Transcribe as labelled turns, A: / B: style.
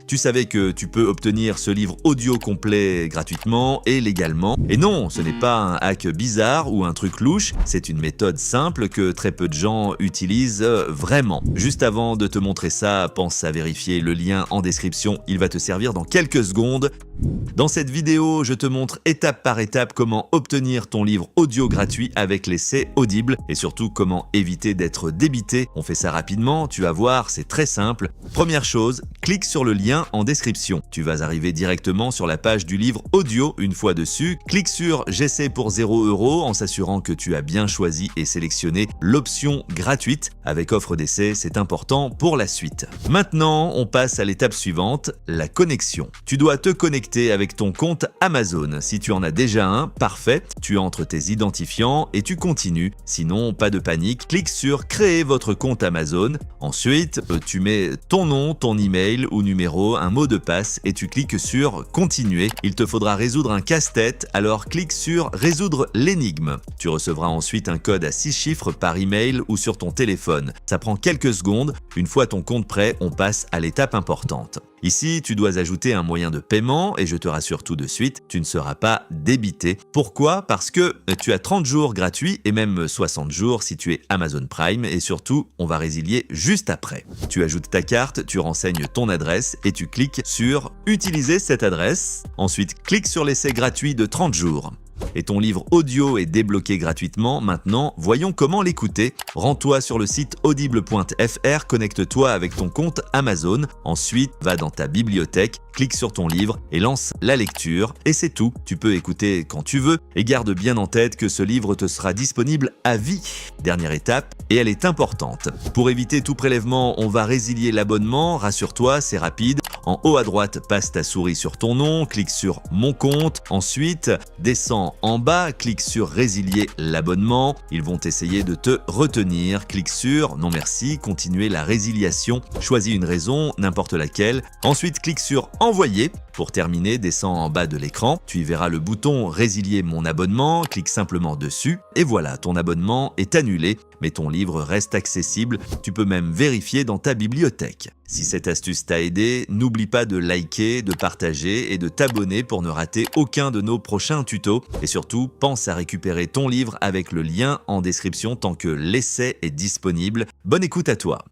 A: Tu savais que tu peux obtenir ce livre audio complet gratuitement et légalement. Et non, ce n'est pas un hack bizarre ou un truc louche, c'est une méthode simple que très peu de gens utilisent vraiment. Juste avant de te montrer ça, pense à vérifier le lien en description, il va te servir dans quelques secondes. Dans cette vidéo, je te montre étape par étape comment obtenir ton livre audio gratuit avec l'essai Audible et surtout comment éviter d'être débité. On fait ça rapidement, tu vas voir, c'est très simple. Première chose, clique sur le lien en description. Tu vas arriver directement sur la page du livre audio. Une fois dessus, clique sur J'essaie pour 0 € en s'assurant que tu as bien choisi et sélectionné l'option gratuite. Avec offre d'essai, c'est important pour la suite. Maintenant, on passe à l'étape suivante, la connexion. Tu dois te connecter avec ton compte Amazon. Si tu en as déjà un, parfait, tu entres tes identifiants et tu continues. Sinon, pas de panique, clique sur Créer votre compte Amazon. Ensuite, tu mets ton nom, ton email ou numéro, un mot de passe et tu cliques sur Continuer. Il te faudra résoudre un casse-tête, alors clique sur Résoudre l'énigme. Tu recevras ensuite un code à 6 chiffres par email ou sur ton téléphone. Ça prend quelques secondes. Une fois ton compte prêt, on passe à l'étape importante. Ici, tu dois ajouter un moyen de paiement et je te rassure tout de suite, tu ne seras pas débité. Pourquoi? Parce que tu as 30 jours gratuits et même 60 jours si tu es Amazon Prime et surtout, on va résilier juste après. Tu ajoutes ta carte, tu renseignes ton adresse et tu cliques sur « Utiliser cette adresse ». Ensuite, clique sur l'essai gratuit de 30 jours. Et ton livre audio est débloqué gratuitement. Maintenant, voyons comment l'écouter. Rends-toi sur le site audible.fr, connecte-toi avec ton compte Amazon. Ensuite, va dans ta bibliothèque, clique sur ton livre et lance la lecture. Et c'est tout. Tu peux écouter quand tu veux et garde bien en tête que ce livre te sera disponible à vie. Dernière étape, et elle est importante. Pour éviter tout prélèvement, on va résilier l'abonnement. Rassure-toi, c'est rapide. En haut à droite, passe ta souris sur ton nom, clique sur Mon compte. Ensuite, descends en bas, clique sur Résilier l'abonnement. Ils vont essayer de te retenir. Clique sur Non merci, continuer la résiliation. Choisis une raison, n'importe laquelle. Ensuite, clique sur Envoyer. Pour terminer, descends en bas de l'écran. Tu y verras le bouton Résilier mon abonnement. Clique simplement dessus. Et voilà, ton abonnement est annulé. Mais ton livre reste accessible. Tu peux même vérifier dans ta bibliothèque. Si cette astuce t'a aidé, n'oublie pas de liker, de partager et de t'abonner pour ne rater aucun de nos prochains tutos. Et surtout, pense à récupérer ton livre avec le lien en description tant que l'essai est disponible. Bonne écoute à toi!